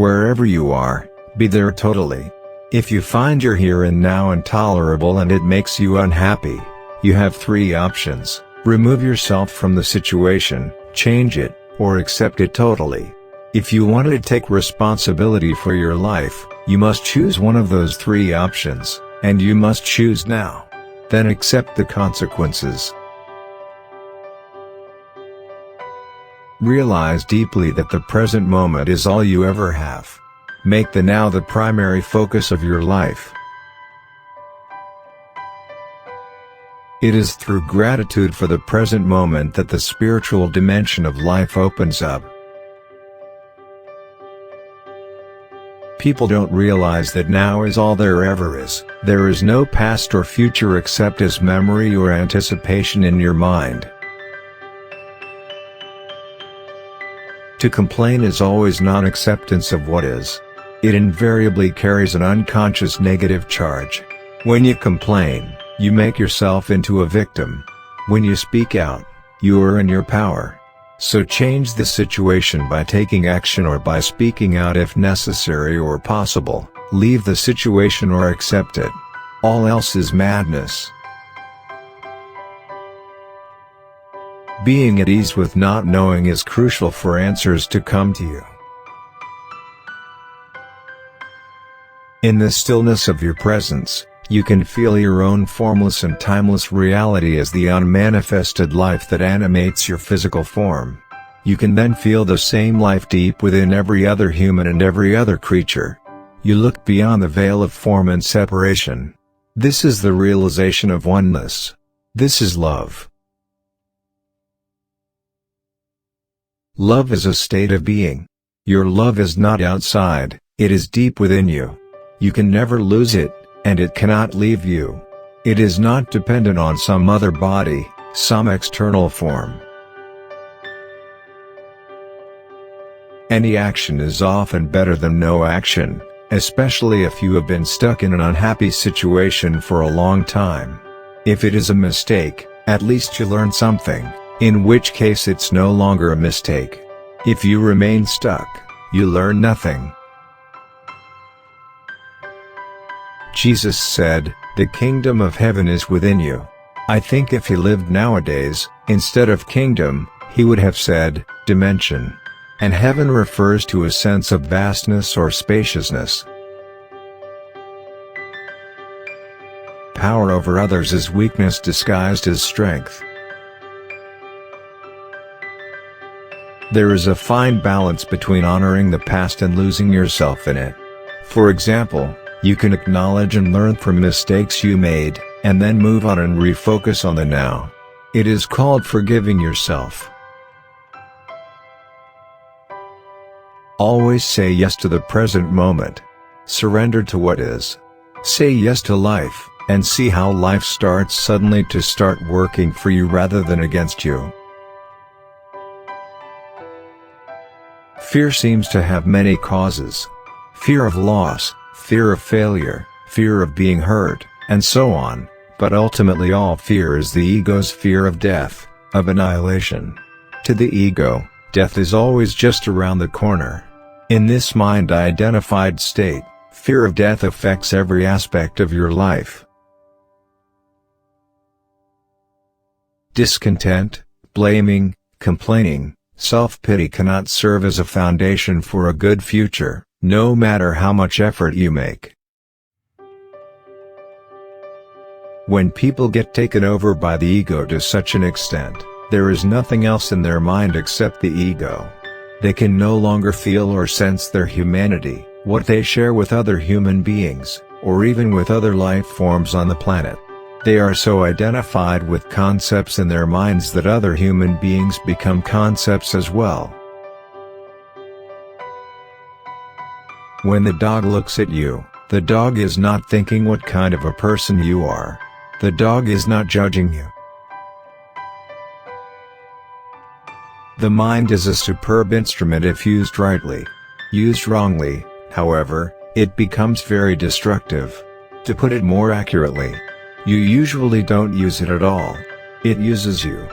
Wherever you are, be there totally. If you find your here and now intolerable and it makes you unhappy, you have three options: remove yourself from the situation, change it, or accept it totally. If you want to take responsibility for your life, you must choose one of those three options, and you must choose now. Then accept the consequences. Realize deeply that the present moment is all you ever have. Make the now the primary focus of your life. It is through gratitude for the present moment that the spiritual dimension of life opens up. People don't realize that now is all there ever is. There is no past or future except as memory or anticipation in your mind. To complain is always non-acceptance of what is. It invariably carries an unconscious negative charge. When you complain, you make yourself into a victim. When you speak out, you are in your power. So change the situation by taking action or by speaking out if necessary or possible. Leave the situation or accept it. All else is madness. Being at ease with not knowing is crucial for answers to come to you. In the stillness of your presence, you can feel your own formless and timeless reality as the unmanifested life that animates your physical form. You can then feel the same life deep within every other human and every other creature. You look beyond the veil of form and separation. This is the realization of oneness. This is love. Love is a state of being. Your love is not outside, it is deep within you. You can never lose it, and it cannot leave you. It is not dependent on some other body, some external form. Any action is often better than no action, especially if you have been stuck in an unhappy situation for a long time. If it is a mistake, at least you learn something, in which case it's no longer a mistake. If you remain stuck, you learn nothing. Jesus said, "The kingdom of heaven is within you." I think if he lived nowadays, instead of kingdom, he would have said, dimension. And heaven refers to a sense of vastness or spaciousness. Power over others is weakness disguised as strength. There is a fine balance between honoring the past and losing yourself in it. For example, you can acknowledge and learn from mistakes you made, and then move on and refocus on the now. It is called forgiving yourself. Always say yes to the present moment. Surrender to what is. Say yes to life, and see how life starts suddenly to start working for you rather than against you. Fear seems to have many causes. Fear of loss, fear of failure, fear of being hurt, and so on, but ultimately all fear is the ego's fear of death, of annihilation. To the ego, death is always just around the corner. In this mind-identified state, fear of death affects every aspect of your life. Discontent, blaming, complaining, self-pity cannot serve as a foundation for a good future, no matter how much effort you make. When people get taken over by the ego to such an extent, there is nothing else in their mind except the ego. They can no longer feel or sense their humanity, what they share with other human beings, or even with other life forms on the planet. They are so identified with concepts in their minds that other human beings become concepts as well. When the dog looks at you, the dog is not thinking what kind of a person you are. The dog is not judging you. The mind is a superb instrument if used rightly. Used wrongly, however, it becomes very destructive. To put it more accurately, you usually don't use it at all. It uses you.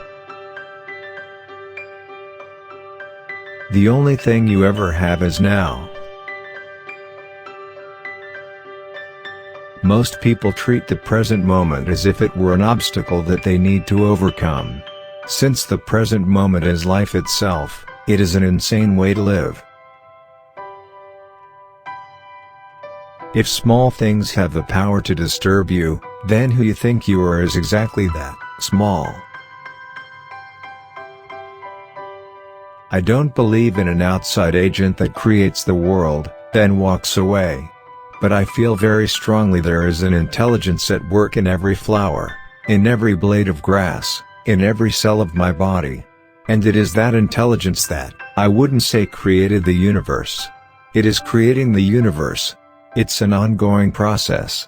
The only thing you ever have is now. Most people treat the present moment as if it were an obstacle that they need to overcome. Since the present moment is life itself, it is an insane way to live. If small things have the power to disturb you, then who you think you are is exactly that, small. I don't believe in an outside agent that creates the world, then walks away. But I feel very strongly there is an intelligence at work in every flower, in every blade of grass, in every cell of my body. And it is that intelligence that, I wouldn't say created the universe. It is creating the universe. It's an ongoing process.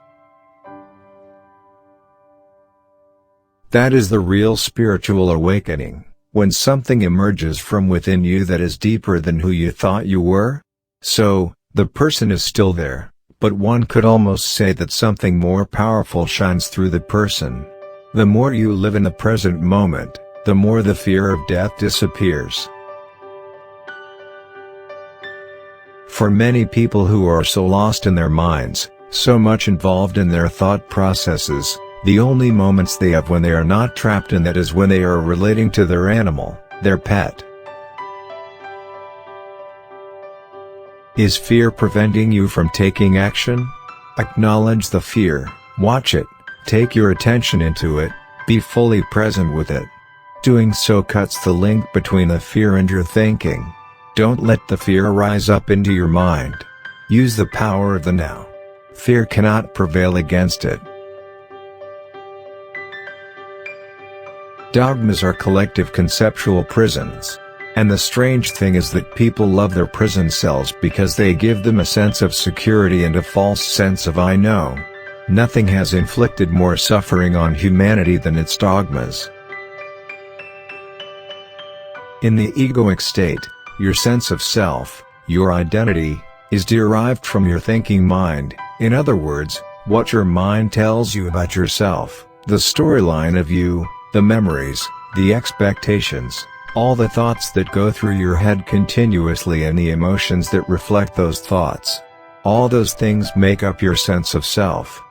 That is the real spiritual awakening, when something emerges from within you that is deeper than who you thought you were. So, the person is still there, but one could almost say that something more powerful shines through the person. The more you live in the present moment, the more the fear of death disappears. For many people who are so lost in their minds, so much involved in their thought processes, the only moments they have when they are not trapped in that is when they are relating to their animal, their pet. Is fear preventing you from taking action? Acknowledge the fear, watch it, take your attention into it, be fully present with it. Doing so cuts the link between the fear and your thinking. Don't let the fear rise up into your mind. Use the power of the now. Fear cannot prevail against it. Dogmas are collective conceptual prisons. And the strange thing is that people love their prison cells because they give them a sense of security and a false sense of I know. Nothing has inflicted more suffering on humanity than its dogmas. In the egoic state, your sense of self, your identity, is derived from your thinking mind. In other words, what your mind tells you about yourself, the storyline of you, the memories, the expectations, all the thoughts that go through your head continuously and the emotions that reflect those thoughts. All those things make up your sense of self.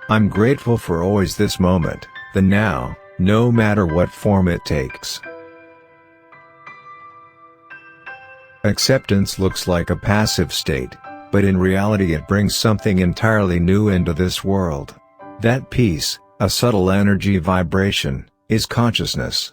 I'm grateful for always this moment, the now, no matter what form it takes. Acceptance looks like a passive state, but in reality it brings something entirely new into this world. That peace, a subtle energy vibration, is consciousness.